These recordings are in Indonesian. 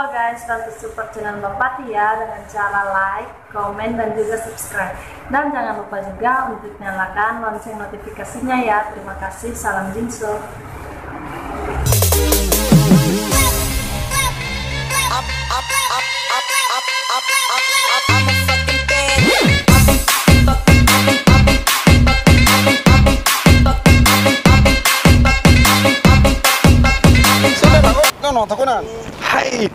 Halo guys, bantu support channel Bapak Tia dengan cara like, komen, dan juga subscribe. Dan jangan lupa juga untuk nyalakan lonceng notifikasinya ya. Terima kasih, salam Jinso. Hai.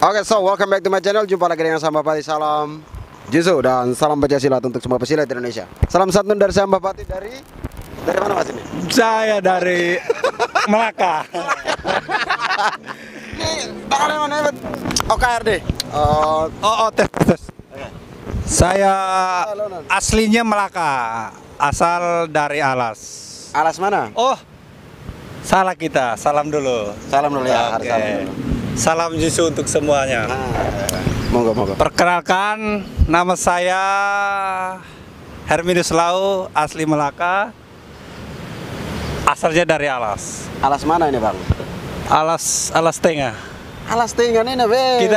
Oke, so welcome back to my channel. Jumpa lagi dengan saya Bapak Tia. Salam Jinso dan salam Pancasila untuk semua pesilat Indonesia. Salam santun dari saya Bapak Tia dari mana Mas ini? Saya dari Melaka. Dari mana? OKRD. Tes. Saya aslinya Melaka, asal dari Alas. Alas mana? Oh, salah kita. Salam dulu. Salam dulu ya. Oke. Salam dulu. Salam Jinso untuk semuanya. Monggo. Perkenalkan, nama saya Herminus Lau, asli Melaka, asalnya dari Alas. Alas mana ini, Bang? Alas Tengah. Alas Tengah ini, be.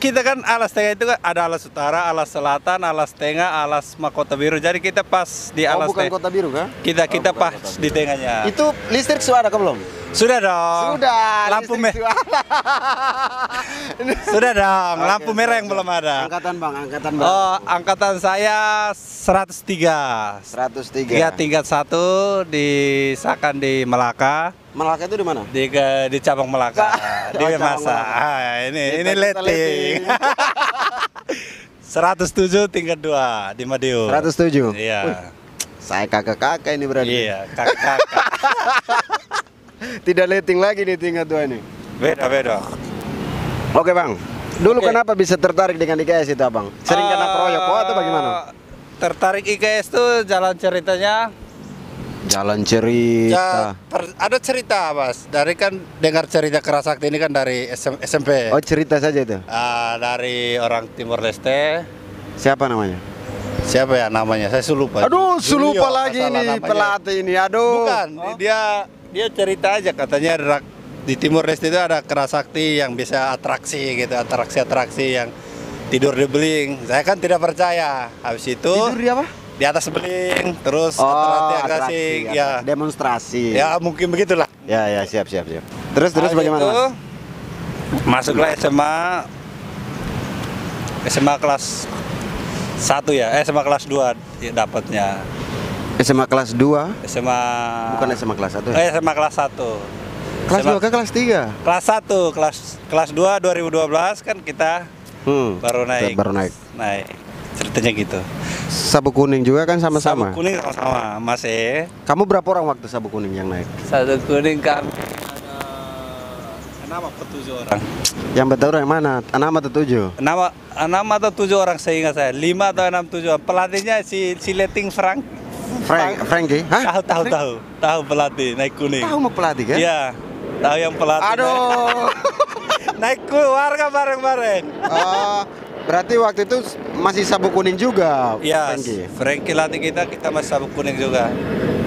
Kita kan Alas Tengah itu kan ada Alas Utara, Alas Selatan, Alas Tengah, Alas Mahkota Biru. Jadi kita pas di Alas bukan Tengah. Kota Biru kan? Kita pas di tengahnya. Itu listrik suara ke belum? Sudah dong. Sudah. Lampu merah. Sudah dong. Lampu merah yang belum ada. Angkatan Bang. Oh, angkatan saya 103. 103. Ya, tingkat 1 di Sakan di Melaka. Melaka itu di mana? Di cabang Melaka. Di Masa. Ini letting. 107 tingkat 2 di Madiun. 107. Iya. Saya kakak-kakak ini berarti. Iya, kakak. Tidak letting lagi di tingkat 2 ini. Beda. Oke Bang. Dulu Oke. kenapa bisa tertarik dengan IKS itu Abang? Sering kena proyek atau bagaimana? Tertarik IKS tuh jalan ceritanya. Jalan cerita. Ada cerita Mas. Dari kan dengar cerita Kerasakti ini kan dari SMP. Oh, cerita saja itu. Dari orang Timor Leste. Siapa namanya? Siapa ya namanya? Saya lupa. Aduh, Julio, lupa lagi salah nih namanya. pelatih ini. Aduh. Bukan, dia cerita aja katanya di Timor Leste itu ada Kerasakti yang bisa atraksi gitu, atraksi yang tidur di beling. Saya kan tidak percaya. Habis itu Tidur di apa? di atas beling, terus atraksi ya. Demonstrasi. Ya mungkin begitulah. Ya, siap. Terus Habis bagaimana itu, Mas? masuklah SMA kelas 1 ya, SMA kelas 2 dapatnya. SMA kelas 2? SMA Bukan SMA kelas 1 ya? SMA kelas 1. Kelas 2 ke kelas 3? Kelas 1, kelas 2 2012 kan kita baru naik. Naik. Ceritanya gitu. Sabuk kuning juga kan sama-sama? Sabuk kuning sama-sama, masih. Kamu berapa orang waktu sabuk kuning yang naik? Sabuk kuning kami ada 6 atau 7 orang. Yang betul yang mana? 6 atau 7? 6 atau 7 orang seingat saya. 5 atau 6 7. Pelatihnya si Letting Frankie? Hah? Tahu pelatih naik kuning. Tahu mau pelatih kan? Iya. Tahu yang pelatih. Aduh. Naik warga bareng-bareng. Berarti waktu itu masih sabuk kuning juga, Iya, Frankie latih kita masih sabuk kuning juga.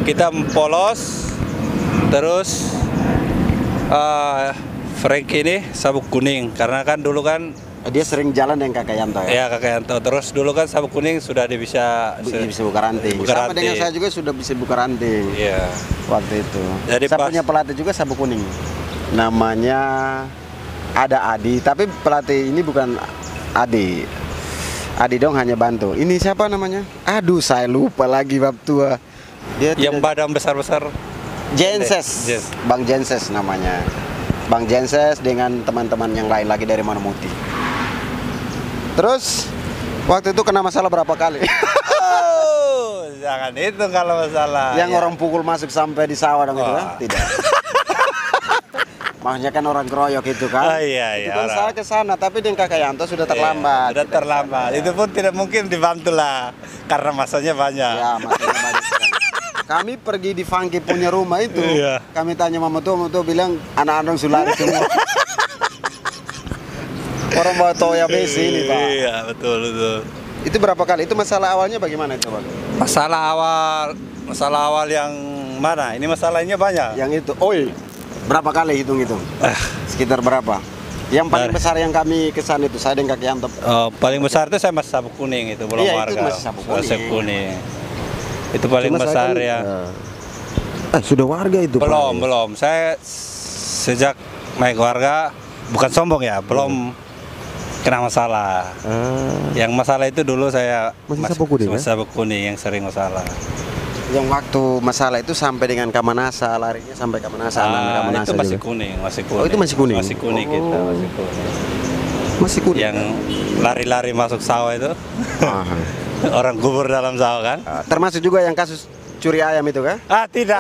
Kita polos, terus Frankie ini sabuk kuning karena kan dulu kan dia sering jalan dengan Kakak Yanto ya? Iya, Kakak Yanto. Terus dulu kan sabuk kuning sudah bisa buka ranting. Sama dengan saya juga sudah bisa buka ranting. Iya. Waktu itu. Jadi saya punya pelatih juga sabuk kuning. Namanya ada Adi, tapi pelatih ini bukan Adi dong, hanya bantu. Ini siapa namanya? Aduh, saya lupa lagi bab tua. Dia yang badan besar-besar. Jenses. Yes. Bang Jenses namanya. Bang Jenses dengan teman-teman yang lain lagi dari Manumuti. Terus waktu itu kena masalah berapa kali? Oh, jangan itu kalau masalah. Yang ya. orang pukul masuk sampai di sawah dong itu kan? Tidak. Maksudnya kan orang keroyok itu kan? Iya. Itu kan saya ke sana, tapi dengan Kakak Yanto sudah terlambat. Sudah terlambat. Itu pun tidak mungkin dibantu lah, karena masanya banyak. Ya, masanya banyak sekali. Kami pergi di Funky punya rumah itu. Iya. Kami tanya Mama Tua bilang anak-anak sulari semua. Orang bawa toya besi ini Pak. Iya, betul. Itu berapa kali? Itu masalah awalnya bagaimana itu Pak? Masalah awal yang mana? Ini masalahnya banyak. Yang itu, berapa kali hitung-hitung? Sekitar berapa? Yang paling besar yang kami kesan itu saya dengan Kak Yanto. Paling besar itu saya masih Sabuk Kuning itu belum Iya, warga. itu masih Sabuk Kuning. Itu paling Cuma besar saya ya. sudah warga itu Belum, Pak. belum. Saya sejak naik warga, bukan sombong ya, belum kena masalah. Yang masalah itu dulu saya Masih Sabuk Kuning, masih Sabuk Kuning yang sering masalah. Yang waktu masalah itu sampai dengan Kamanasa, larinya sampai Kamanasa, anak Kamanasa itu masih juga. kuning, masih kuning. Oh, itu masih kuning? Masih kuning kita, Oh. masih kuning. Masih kuning. Yang lari-lari masuk sawah itu, orang kubur dalam sawah kan? Termasuk juga yang kasus curi ayam itu kan? Ah tidak,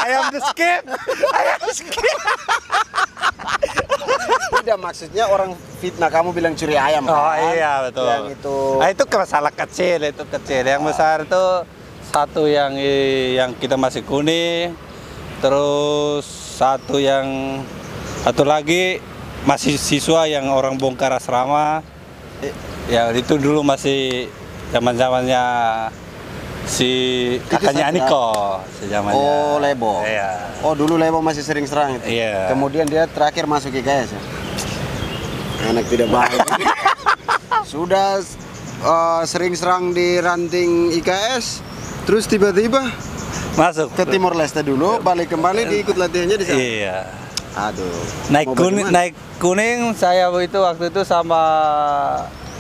ayam the skip, ayam the skip. Tidak, maksudnya orang fitnah kamu bilang curi ayam kan? Oh iya betul. Yang itu. Itu masalah kecil, itu kecil. Yang besar itu satu yang kita masih kuning, terus satu lagi masih siswa yang orang bongkar asrama. Ya itu dulu masih zaman-zamannya si kakaknya Aniko, sejamannya. Oh, Lebo. Iya. Oh, dulu Lebo masih sering serang itu. Iya. Kemudian dia terakhir masuk IKS ya. Anak tidak baik. Sudah sering serang di ranting IKS, terus tiba-tiba Masuk ke Timor Leste dulu, balik kembali diikut latihannya di sana. Iya. Aduh. Naik mau kuning, bagaimana? naik kuning saya itu waktu itu sama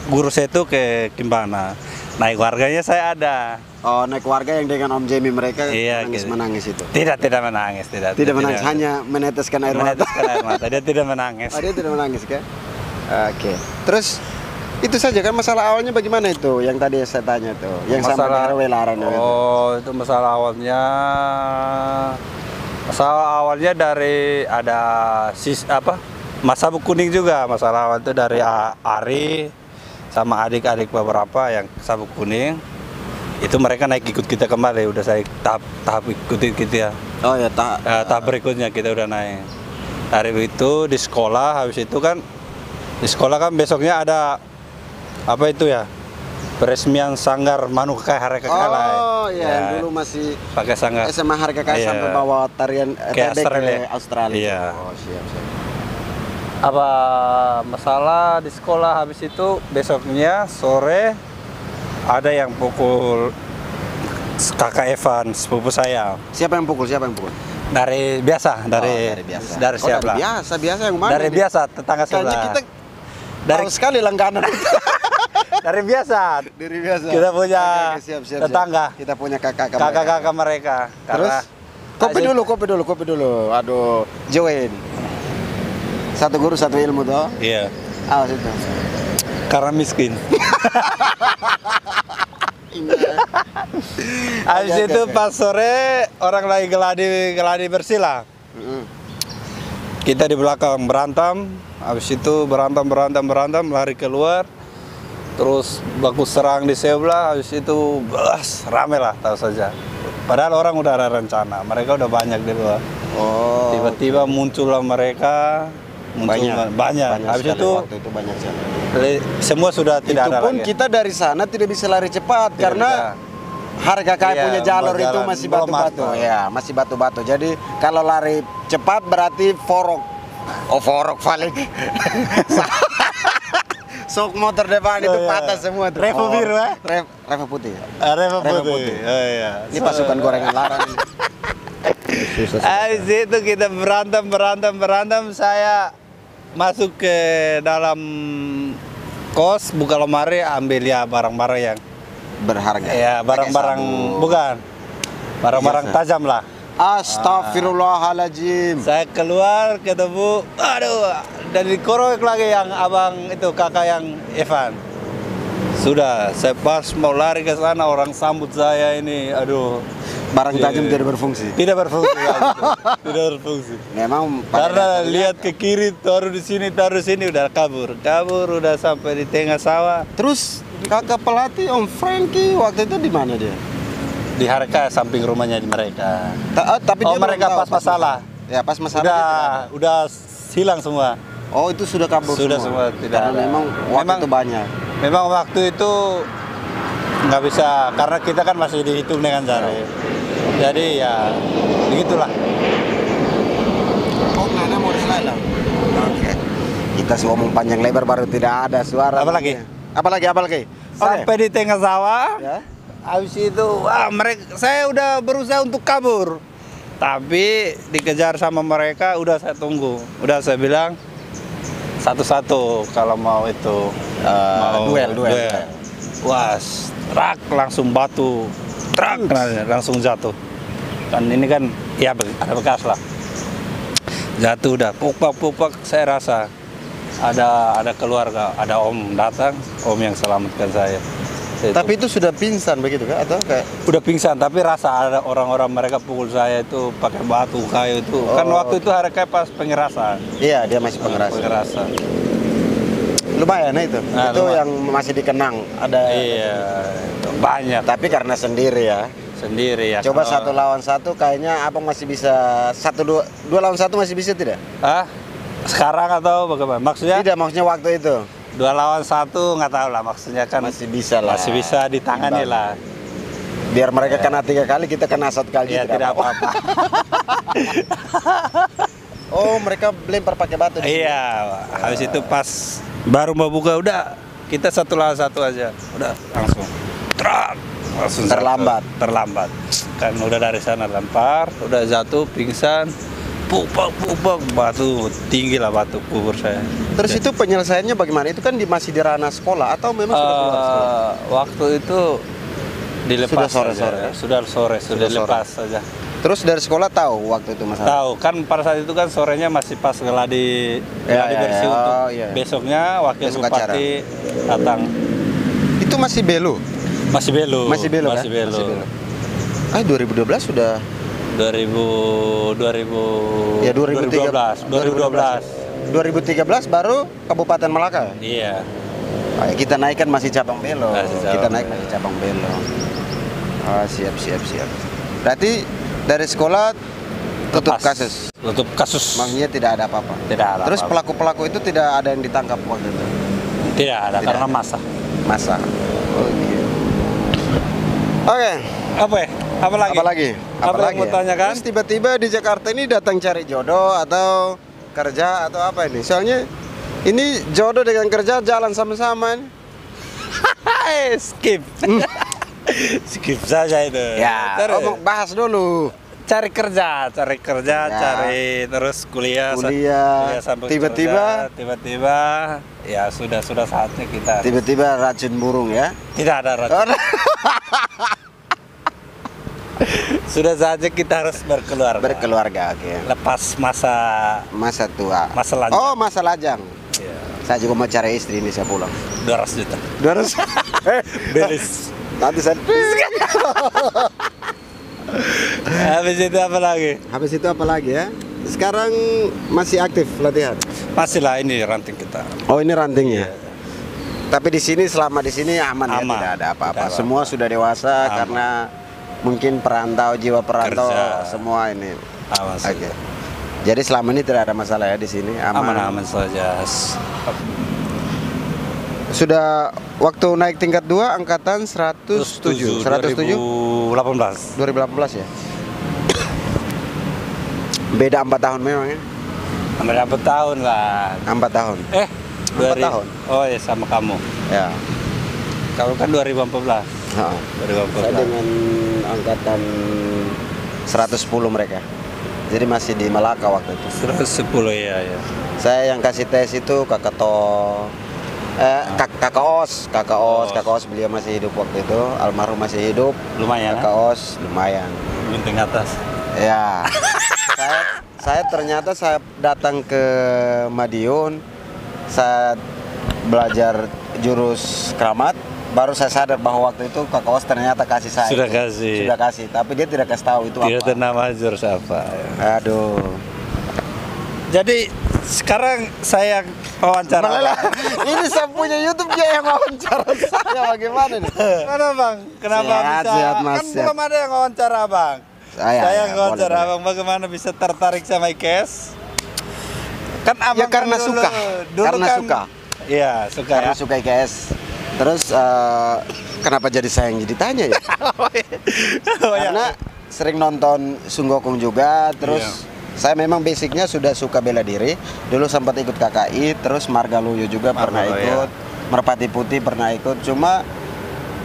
guru saya itu ke Kimbana. Naik warganya saya ada. Oh, naik warga yang dengan Om Jamie mereka Iya, menangis gitu. itu. Tidak menangis, Tidak menangis, hanya meneteskan air mata. meneteskan air mata. Dia tidak menangis. Oh, dia tidak menangis kan? Oke. Terus itu saja kan masalah awalnya bagaimana itu yang tadi saya tanya tuh, yang sampai daerah Welaran itu. Oh, itu masalah awalnya. Masalah awalnya dari ada Masa Sabuk Kuning juga. Masalah awal itu dari Ari sama adik-adik beberapa yang Sabuk Kuning. Itu mereka naik ikut kita kembali, udah saya tahap ikutin kita ya. Oh ya, Tahap berikutnya kita udah naik. Hari itu di sekolah, habis itu kan di sekolah kan besoknya ada apa itu ya? Peresmian sanggar Manukai Harga Kalai. Oh iya, yang dulu masih pakai sanggar. SMA Harga Kalai Iya. sampai bawa tarian Ke Australia. ke Australia. Iya. Oh, siap. Apa masalah di sekolah, habis itu besoknya sore ada yang pukul kakak Evan, sepupu saya. Siapa yang pukul? Dari biasa, dari biasa. dari siapa? Dari biasa yang mana? Dari ini? biasa, tetangga Kayaknya sebelah. kita Dari tahu sekali langganan. dari biasa. Dari biasa. Kita punya Oke, siap. tetangga. Kita punya kakak. Kakak-kakak mereka. Terus? Kopi dulu. Aduh, join. Satu guru, satu ilmu toh. Iya. Awas itu. Karena miskin. Habis Oke, itu oke. pas sore orang lagi geladi bersih lah. Kita di belakang berantem. Habis itu berantem lari keluar. Terus baku serang di sebelah. Habis itu rame lah, tahu saja. Padahal orang udah ada rencana. Mereka udah banyak di luar. Oh. Tiba-tiba muncullah mereka. Banyak. Habis sekali, itu waktu itu banyak sekali. semua sudah tidak Itu ada pun lagi. kita dari sana tidak bisa lari cepat Tidak karena Harga Kai Iya, punya jalur itu jalan masih belum batu-batu. aspal. Ya, masih batu-batu. Jadi kalau lari cepat berarti forok. Oh, forok paling. Sok motor depan itu iya. patah semua tuh. Revo biru, eh? Revo putih. Revo Revo putih. putih. Oh, iya. Ini pasukan gorengan larang. ini. Habis itu kita berantem. Saya masuk ke dalam kos, buka lemari, ambil ya barang-barang yang Berharga. ya barang-barang Pakai sabun. bukan barang-barang Biasa. tajam lah. Astagfirullahaladzim. Saya keluar ketemu, aduh, dan dikorek lagi yang abang itu kakak yang Evan. Sudah, saya pas mau lari ke sana, orang sambut saya ini, aduh. Barang tajam Iya. tidak berfungsi. Tidak berfungsi, Pak, gitu. Tidak berfungsi. Memang pakai Karena dasarnya- lihat ke kiri, taruh di sini, udah kabur, udah sampai di tengah sawah. Terus kakak pelatih Om Frankie waktu itu di mana dia? Di Harga samping rumahnya di mereka. Tapi Oh, dia belum mereka tahu pas masalah. Ya pas masalah. dia tidak ada. Udah hilang semua. Oh itu sudah kabur Sudah semua, tidak Karena ada. memang waktu Memang- itu banyak. Memang waktu itu nggak bisa, karena kita kan masih dihitung dengan jari. Jadi ya begitulah. Oh nggak ada mau diselang. Oke. Kita ngomong panjang lebar baru tidak ada suara. Apa lagi? Apalagi? Oke. Sampai di tengah sawah. Ya. Habis itu, wah saya udah berusaha untuk kabur. Tapi dikejar sama mereka, udah saya tunggu. Udah saya bilang satu-satu kalau mau itu mau duel. Wah, trak langsung batu, trak langsung jatuh. Kan ini kan ya ada bekas lah. Jatuh udah pupak saya rasa ada keluarga, ada om datang, om yang selamatkan saya. Tapi itu sudah pingsan begitu kan? Atau kayak Udah pingsan, tapi rasa ada orang-orang mereka pukul saya itu pakai batu kayu itu. Kan waktu itu hari kayak pas pengerasan. iya, dia masih pengerasa. Pengerasan. Lumayan itu. Nah, itu lumayan. yang masih dikenang. Ada. Iya, banyak. Tapi karena sendiri ya. Sendiri ya. Coba kalau- 1 lawan 1 kayaknya abang masih bisa 2 lawan 1 masih bisa tidak? Ah, sekarang atau bagaimana? Maksudnya Tidak, maksudnya waktu itu 2 lawan 1 nggak tahu lah, maksudnya kan masih bisa lah. masih bisa ditangani Imbang. lah. Biar mereka kena 3 kali, kita kena 1 kali. Ya tidak apa-apa. Oh, mereka lempar pakai batu. di sini. Iya, habis itu pas baru mau buka udah kita 1 lawan 1 aja, udah langsung trak, langsung Terlambat. jatuh. Terlambat. Kan udah dari sana lempar, udah jatuh pingsan, pupak batu tinggi lah batu kubur saya. Terus itu penyelesaiannya bagaimana? Itu kan masih di ranah sekolah atau memang sudah keluar sekolah? Waktu itu dilepas Sudah sore-sore, saja. ya? Sudah sore, sudah Sudah sore. lepas saja. Terus dari sekolah tahu waktu itu masalah? Tahu kan pada saat itu kan sorenya masih pas geladi Ya, bersih ya. untuk Oh, iya. besoknya wakil Besok acara. bupati datang. Itu masih belu? Masih belu. Masih belu kan? Masih belu. Masih belu. 2012 sudah 2000 ya 2013. 2013 baru Kabupaten Malaka. Iya. Kita naik kan masih cabang belo. Masih cabang Kita naik belo. masih cabang belo. Siap. Berarti dari sekolah tutup Lepas. kasus. Tutup kasus. Maksudnya tidak ada apa-apa. Tidak ada. Terus apa-apa. pelaku-pelaku itu tidak ada yang ditangkap waktu itu. Tidak ada Tidak karena ada. masa. Masa. Oke. Apa ya? Apa lagi? Apa yang mau ya? tanyakan? Terus tiba-tiba di Jakarta ini datang cari jodoh atau kerja atau apa ini? Soalnya ini jodoh dengan kerja jalan sama-sama. Skip. Skip saja itu. Ya, Terus bahas dulu. cari kerja, Ya. cari terus kuliah sampai Tiba-tiba- kerja, tiba-tiba ya sudah saatnya kita. Tiba-tiba racun burung ya. Tidak ada racun. Sudah saatnya kita harus berkeluarga. Berkeluarga, oke. Lepas masa Tua. Masa lajang. Oh, masa lajang. ya, Saya juga mau cari istri ini saya pulang. 200 juta. 200. Belis. Nanti saya. Habis itu apa lagi? Habis itu apa lagi ya? Sekarang masih aktif latihan. Masih lah ini ranting kita. Oh, ini rantingnya. Iya. Tapi di sini selama di sini aman, ya, Aman. tidak ada apa-apa. Tidak Semua apa-apa. sudah dewasa Aman. karena mungkin jiwa perantau Kerja. semua ini. Aman Oke. saja. Jadi selama ini tidak ada masalah ya di sini, aman. Aman saja. Sudah waktu naik tingkat 2 angkatan 107. 107 2018. 2018 ya. Beda 4 tahun memang ya. Hampir berapa tahun lah. 4 tahun. 4 tahun. Oh ya sama kamu. Ya. Kamu kan 2014. Ha. Saya 2014. dengan angkatan 110 mereka. Jadi masih di Malaka waktu itu. 110 ya. Saya yang kasih tes itu kakak kakak Os beliau masih hidup waktu itu, almarhum masih hidup. Lumayan. Kakak Os lumayan. Bintang atas. Ya. saya ternyata saya datang ke Madiun saat belajar jurus keramat, baru saya sadar bahwa waktu itu kakak Os ternyata kasih saya. Sudah kasih. Sudah kasih, tapi dia tidak kasih tahu itu Tidak apa. tahu nama jurus apa. Aduh. Jadi sekarang saya wawancara. Malah, ini saya punya YouTube dia yang wawancara saya bagaimana nih? Kenapa bang? Kenapa Sehat, bisa? sehat, Mas, Kan sehat. belum ada yang wawancara bang. Saya yang wawancara boleh. abang. Bagaimana bisa tertarik sama IKS? Kan abang Ya karena kan suka. Karena kan, suka. Iya suka Karena ya. suka IKS. Terus kenapa jadi saya yang jadi tanya ya? Oh, ya. Karena sering nonton Sun Gokong juga, terus Iya. Saya memang basicnya sudah suka bela diri. Dulu sempat ikut KKI, terus Margaluyu juga pernah ikut, Merpati Putih pernah ikut. Cuma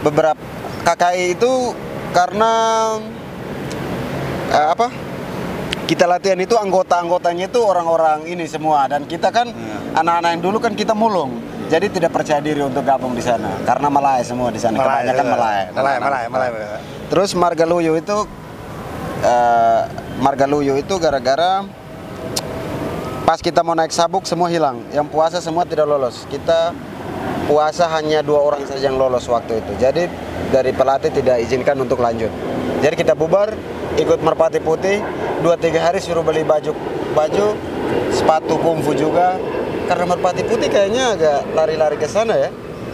beberapa KKI itu karena kita latihan itu anggotanya itu orang-orang ini semua, dan kita kan anak-anak yang dulu kan kita mulung. Jadi tidak percaya diri untuk gabung di sana karena Malay semua di sana. Kebanyakan Malay. Terus Margaluyu itu gara-gara pas kita mau naik sabuk semua hilang. Yang puasa semua tidak lolos. Kita puasa hanya 2 orang saja yang lolos waktu itu. Jadi dari pelatih tidak izinkan untuk lanjut. Jadi kita bubar, ikut Merpati Putih, 2-3 hari suruh beli baju, sepatu kungfu juga. Karena Merpati Putih kayaknya agak lari-lari ke sana ya.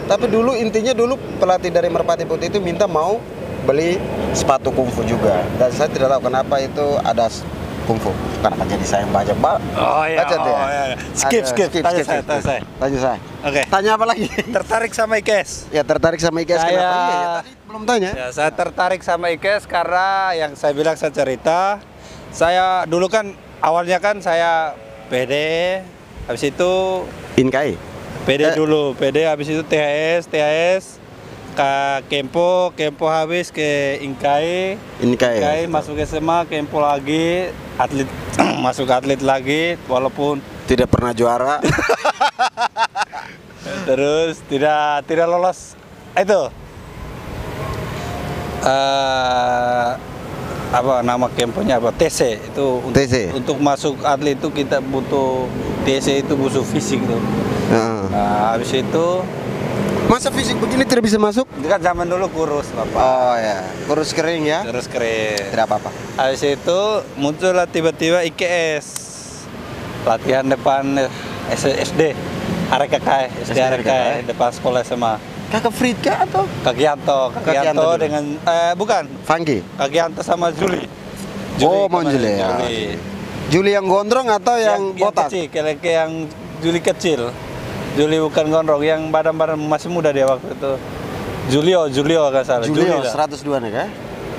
Tapi intinya dulu pelatih dari Merpati Putih itu minta mau beli sepatu kungfu juga. Dan saya tidak tahu kenapa itu ada kungfu. Kenapa jadi saya yang baca, Pak? Skip. Tanya saya. Oke. Tanya apa lagi? Tertarik sama IKES? Ya, tertarik sama IKES. Kenapa? Iya, tadi belum tanya. Ya, saya tertarik sama IKES karena yang saya bilang, saya cerita. Saya dulu kan awalnya kan saya PD, habis itu Inkai. PD dulu, PD habis itu THS ke Kempo habis ke Inkai masuk SMA, Kempo lagi, atlet masuk atlet lagi walaupun tidak pernah juara. Terus tidak lolos itu apa nama Kemponya apa, TC itu untuk masuk atlet itu kita butuh TC, itu butuh fisik tuh. Nah, habis itu masa fisik begini tidak bisa masuk? Kan zaman dulu kurus, Bapak. Oh ya, kurus kering ya? Kurus kering. Tidak apa-apa. Habis itu muncullah tiba-tiba IKS. Latihan depan SD. SD Arekai depan sekolah SMA. Kakak Fritka atau? Kak Yanto dengan bukan. Fangki. Kak Yanto sama Juli. Juli ya. Juli yang gondrong atau yang botak? Yang kecil, yang Juli kecil. Juli bukan gondrong, yang badan-badan masih muda dia waktu itu. Julio kan salah. Julio 102 nih kan?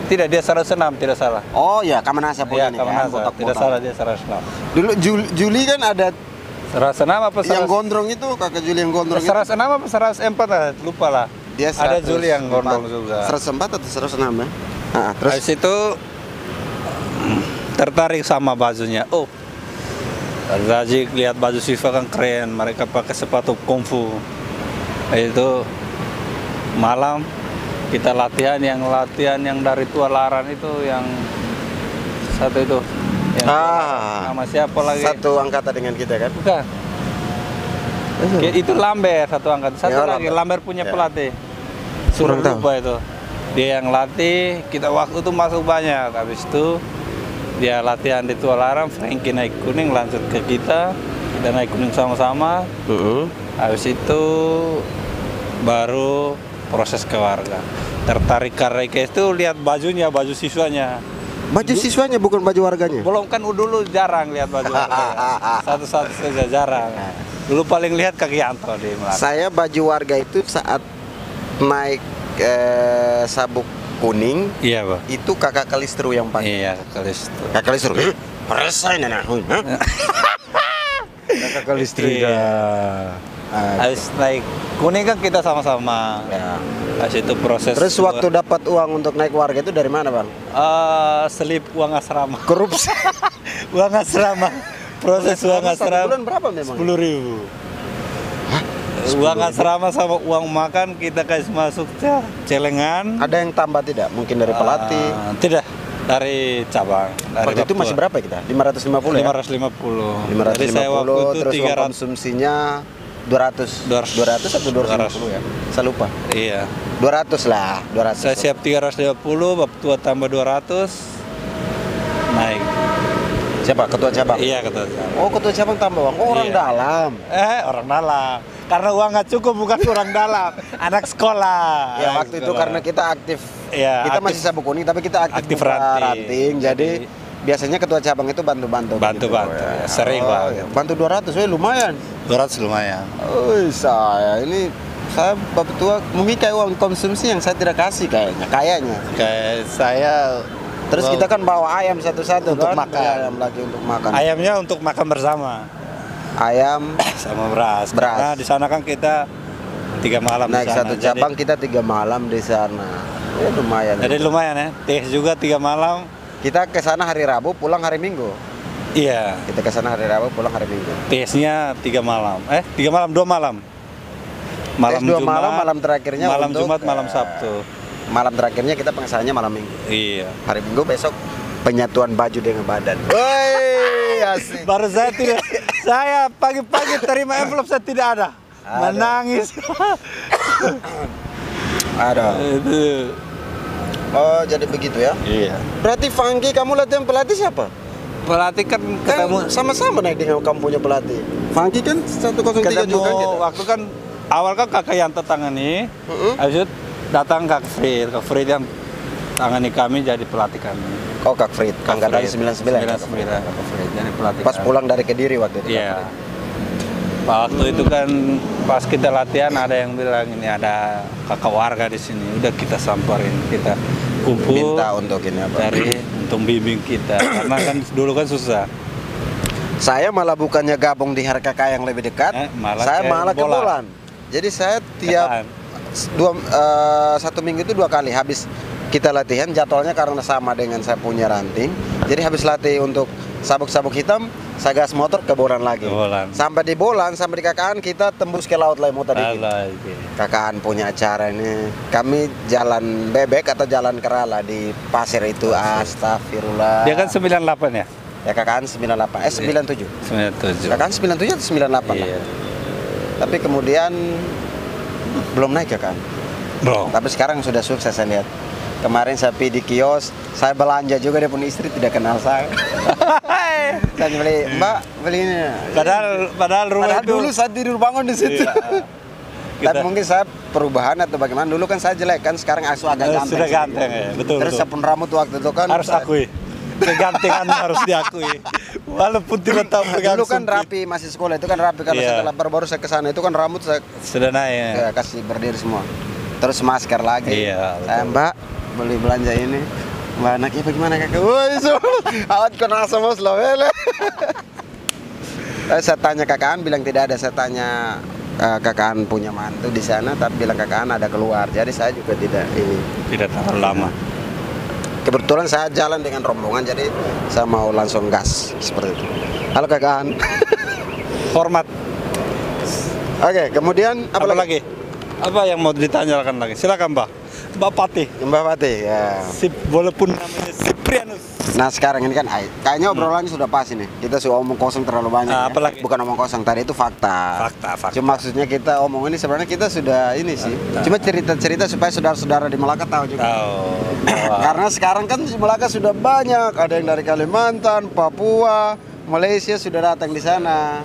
Tidak, dia 106, tidak salah. Oh ya, Kamanasa punya nih kan, botak-botak. Tidak salah, dia 106. Dulu Juli kan ada 106 apa 100? Yang gondrong itu, kakak Juli yang gondrong 106 apa 104 lupa lah. Dia ada Juli yang gondrong juga. 104 atau 106 ya? Terus habis itu tertarik sama bajunya. Oh, Raji lihat baju FIFA kan keren, mereka pakai sepatu kungfu. Itu malam kita latihan yang dari Tualaran itu, yang satu itu. Yang nama siapa lagi? Satu angkatan dengan kita kan? Bukan. Itu Lambert satu angkatan. Satu lagi Lambert punya pelatih. Suruh lupa itu. Dia yang latih, kita waktu itu masuk banyak. Habis itu dia latihan di Tualaran, Frankie naik kuning lanjut ke kita naik kuning sama-sama. Habis itu baru proses ke warga. Tertarik karena itu lihat bajunya, baju siswanya. Baju siswanya bukan baju warganya? Belum, kan dulu jarang lihat baju warga. Satu-satu saja jarang. Dulu paling lihat Kak Yanto di Melaka. Saya baju warga itu saat naik sabuk kuning. Iya, Pak. Itu kakak Kalistru yang pakai. Iya, Kalistru. Kakak Kalistru. Perasaan anak. Kakak Kalistru. Habis naik kuning kan kita sama-sama. Ya. Habis itu proses. Terus waktu dapat uang untuk naik warga itu dari mana, Bang? Selip uang asrama. Korupsi. Uang asrama. Proses uang asrama. Bulan berapa memang? 10.000. Uang asrama sama uang makan kita kasih masuk celengan. Ada yang tambah tidak? Mungkin dari pelatih? Tidak, dari cabang. Waktu itu masih berapa kita? 550 ya? 550. Jadi saya waktu itu terus uang konsumsinya 200 atau 250 ya? Saya lupa. Iya. 200 lah, 200. Saya siap 350, Bapak Tua tambah 200. Naik. Siapa? Ketua cabang? Iya, ketua cabang. Oh, ketua cabang tambah uang. Oh, orang dalam. Orang dalam. Karena uang nggak cukup, bukan orang dalam. Anak sekolah. Ya, waktu itu karena kita aktif. Ya, kita masih sabuk kuning, tapi kita aktif ranting. Jadi biasanya ketua cabang itu bantu-bantu. Bantu-bantu. Gitu. Ya. Sering, Pak. Bantu 200, lumayan. 200 lumayan. Oh, saya Bapak Tua memikai uang konsumsi yang saya tidak kasih kayaknya. Kayak saya Terus kita kan bawa ayam satu-satu Untuk kan? makan. Ayam lagi untuk makan. Ayamnya untuk makan bersama Ayam sama beras. Beras. Karena di sana kan kita 3 malam di naik sana. satu cabang, kita 3 malam di sana. Ya lumayan. Jadi lumayan ya. Teh juga 3 malam. Kita ke sana hari Rabu, pulang hari Minggu. Iya. Kita ke sana hari Rabu, pulang hari Minggu. Tesnya 3 malam. 3 malam, 2 malam. Malam Tes 2 Jumat, malam, malam terakhirnya malam untuk, Jumat, malam Sabtu. Malam terakhirnya kita pengesahannya malam Minggu. Iya. Hari Minggu besok penyatuan baju dengan badan. Woi, asik. Baru saya pagi-pagi terima envelope, saya tidak ada. Menangis. Ada. Itu. Oh, jadi begitu ya? Iya. Berarti Fangki, kamu latihan pelatih siapa? Pelatih kan ketemu Kan sama-sama naik dengan kamu punya pelatih. Fangki kan 103 ketemu juga gitu. waktu kan awal kan kakak Yanto tangani, habis itu datang Kak Frit yang tangani kami jadi pelatih kami. Oh, Kak Frit, angkatan 99. 99 Kak Frit jadi pelatih. Pas kami. pulang dari Kediri waktu itu. Iya. Waktu itu kan pas kita latihan ada yang bilang ini ada kakak warga di sini. Udah kita samperin, kita kumpul Minta untuk ini apa? dari untuk bimbing kita karena kan dulu kan susah. Saya malah bukannya gabung di RKK yang lebih dekat, saya malah ke Bolan. Jadi saya tiap satu minggu itu 2 kali habis kita latihan, jadwalnya karena sama dengan saya punya ranting. Jadi habis latih untuk sabuk-sabuk hitam, saya gas motor ke Bolan lagi. Sampai di Bolan, sampai di Kakaan kita tembus ke laut lagi motor dikit. Kakaan punya acara ini. Kami jalan bebek atau jalan kerala di pasir itu. Astagfirullah. Dia kan 98 ya? Ya Kakaan 98, 97. 97. Kakaan 97 atau 98 Iya. lah. Tapi kemudian belum naik Kakaan. Belum. Tapi sekarang sudah sukses saya lihat. Kemarin saya pergi di kios, saya belanja juga, dia pun istri tidak kenal saya. Saya beli, Mbak, beli ini. Padahal rumah Padahal itu dulu saya tidur bangun di situ. Iya. Tapi mungkin saya perubahan atau bagaimana. Dulu kan saya jelek kan, sekarang agak ganteng. sudah ganteng ya, betul. Terus sapun rambut waktu itu kan harus akui. Kegantengan harus diakui. Walaupun tidak tahu pegang dulu kan sumpit. rapi, masih sekolah itu kan rapi. Karena Iya. setelah baru saya kesana itu kan rambut saya Sudah naik. kasih berdiri semua. Terus masker lagi. Iya, Saya Mbak beli belanja ini. Mbak anaknya bagaimana kakak? Woi, awat kenal sama Slovele. Saya tanya kakaan, bilang tidak ada. Saya tanya kakaan punya mantu di sana, tapi bilang kakaan ada keluar. Jadi saya juga tidak ini. Tidak terlalu lama. Kebetulan saya jalan dengan rombongan, jadi saya mau langsung gas seperti itu. Halo kakaan. Hormat. Oke, kemudian apa lagi? Apa yang mau ditanyakan lagi? Silakan Mbak. Mbak Patih. Mbak Fatih, ya. Walaupun namanya Siprianus. Nah sekarang ini kan kayaknya obrolannya sudah pas ini. Kita sudah omong kosong terlalu banyak. Nah, ya. apalagi? Bukan omong kosong, tadi itu fakta. Fakta. Cuma maksudnya kita omong ini sebenarnya kita sudah ini sih. Cuma cerita-cerita supaya saudara-saudara di Malaka tahu juga. Karena sekarang kan di Malaka sudah banyak. Ada yang dari Kalimantan, Papua, Malaysia sudah datang di sana.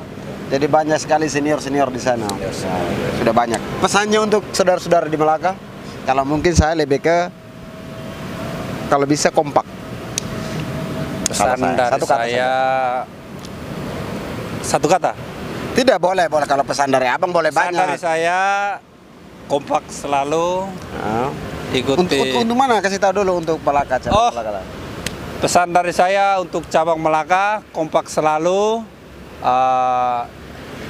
Jadi banyak sekali senior-senior di sana. Sudah banyak. Pesannya untuk saudara-saudara di Malaka, kalau mungkin saya lebih ke kalau bisa kompak. Pesan dari saya satu kata. Tidak boleh kalau pesan dari abang boleh Pesan banyak. dari saya kompak selalu. Ikuti. Untuk mana? Kasih tahu dulu untuk Malaka. Malaka. Pesan dari saya untuk cabang Malaka kompak selalu.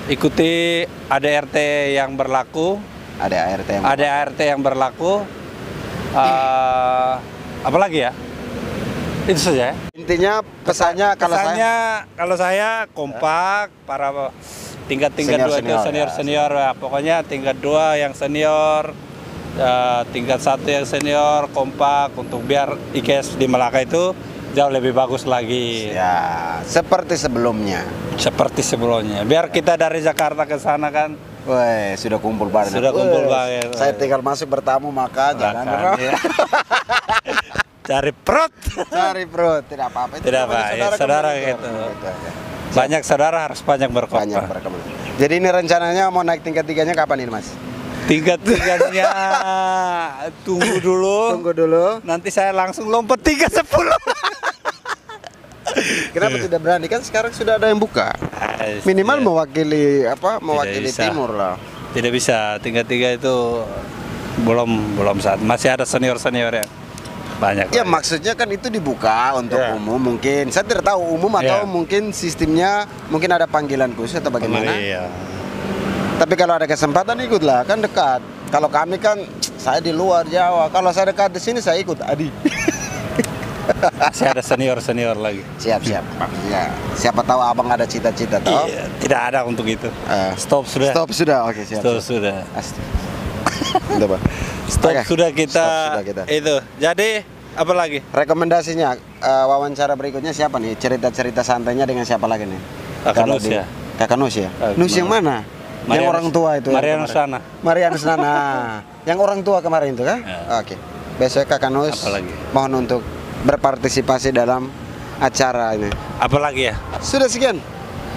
Ikuti ADRT yang berlaku. ADRT yang berlaku. Apa lagi ya? Itu saja. Intinya pesannya kalau saya kompak para tingkat 2 itu senior ya. Pokoknya tingkat 2 yang senior, tingkat 1 yang senior kompak untuk biar IKS di Malaka itu jauh lebih bagus lagi. Ya, seperti sebelumnya. Biar kita dari Jakarta ke sana kan. Woi, sudah kumpul banget. Banget. Saya tinggal masuk bertamu maka jangan ya. Cari perut. Tidak apa-apa. Tidak apa, saudara gitu. Banyak saudara harus banyak berkorban. Jadi ini rencananya mau naik tingkat 3-nya kapan ini, Mas? Tingkat 3-nya tunggu dulu. Nanti saya langsung lompat 310. Kenapa tidak berani? Kan sekarang sudah ada yang buka. Minimal mewakili timur lah. Tidak bisa, tingkat 3 itu belum saat. Masih ada senior ya. banyak. Ya maksudnya kan itu dibuka untuk Ya. umum mungkin. Saya tidak tahu umum atau Ya. mungkin sistemnya mungkin ada panggilan khusus atau bagaimana. Iya. Tapi kalau ada kesempatan ikutlah, kan dekat. Kalau kami kan saya di luar Jawa. Kalau saya dekat di sini saya ikut Adi. Masih ada senior lagi. Siap. Ya, siapa tahu abang ada cita-cita toh. Iya, tidak ada untuk itu. Stop sudah. Stop sudah. Oke, siap. Stop siap. sudah. Udah, Pak. Stop Oke. sudah kita. Stop sudah kita. Itu. Jadi apa lagi? Rekomendasinya wawancara berikutnya siapa nih? Cerita-cerita santainya dengan siapa lagi nih? Kakak Kalau Nus ya? Kakak Nus ya? Nus yang mana? Yang Marianus- orang tua itu. ya, Marianus kemarin? sana. Marianus Nana. Yang orang tua kemarin itu kan? Ya. Oke. Besok Kakak Nus Apa lagi? mohon untuk berpartisipasi dalam acara ini. Apa lagi ya? Sudah sekian.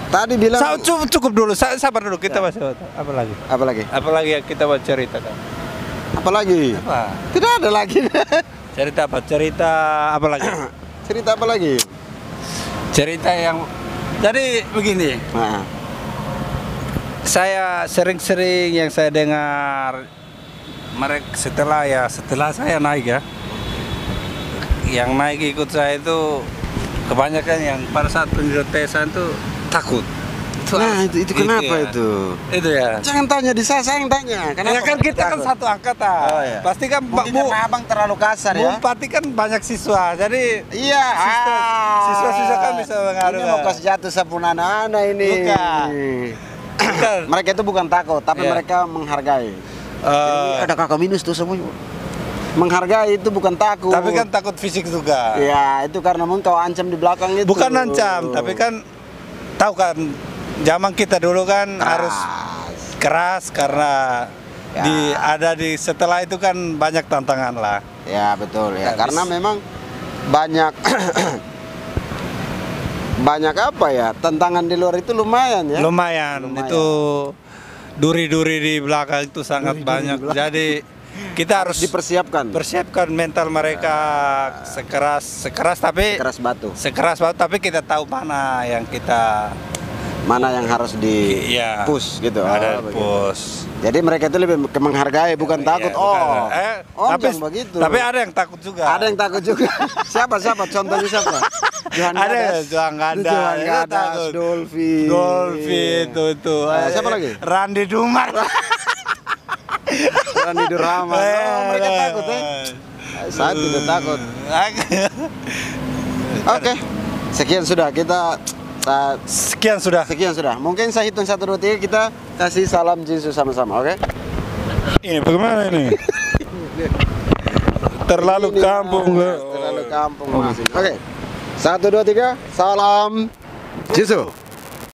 Tadi bilang Cukup dulu. Sabar dulu. Kita masih apa lagi? apa lagi? Apa lagi yang kita mau ceritakan? Apa lagi? Apa? Tidak ada lagi. Cerita apa? Cerita apa lagi? Cerita apa lagi? Cerita yang jadi begini. Nah, Saya sering-sering yang saya dengar mereka setelah saya naik ya, yang naik ikut saya itu kebanyakan yang pada saat pengetesan itu takut. nah itu kenapa ya. itu? Itu ya. Jangan tanya di saya yang tanya. Ya kan kita kan satu angkatan. Oh, iya. Pasti kan Mungkin karena abang terlalu kasar ya. Bupati kan banyak siswa, jadi Iya. siswa-siswa kan bisa mengaruh. Ini mau kasih jatuh sapunan anak ini. Bukan. Bukan. Mereka itu bukan takut, tapi Iya. mereka menghargai. Eh, Ada kakak minus tuh semuanya. Menghargai itu bukan takut. tapi kan takut fisik juga. Iya, itu karena mungkin kau ancam di belakang itu. Bukan ancam, tapi kan tahu kan zaman kita dulu kan harus keras karena Ya. ada di setelah itu kan banyak tantangan lah. Ya betul ya, Habis. karena memang banyak banyak apa ya, tantangan di luar itu lumayan ya. Lumayan. Itu duri-duri di belakang itu sangat banyak. Jadi kita harus Dipersiapkan. persiapkan mental mereka sekeras tapi Keras batu. sekeras banget, tapi kita tahu mana yang kita Mana yang harus di Iya. push gitu. ada begitu. push. Jadi mereka itu lebih menghargai, bukan takut. Iya, bukan. Tapi jangan begitu. tapi ada yang takut juga. Ada yang takut juga. Siapa? Contohnya siapa? Johan Ada Gadas. Johan Gadas. Johan Itu Gadas, takut. Dolphy. Dolphy itu. Siapa lagi? Randy Dumar. Rani Durama. Oh, mereka takut ya. Saya tidak takut. Oke. Sekian sudah kita Sekian sudah. sekian sudah. Mungkin saya hitung 1 2 3 kita kasih salam Yesus sama-sama, oke? Ini bagaimana ini? Terlalu Ini, kampung. terlalu kampung. Oke. 1 2 3 salam Yesus.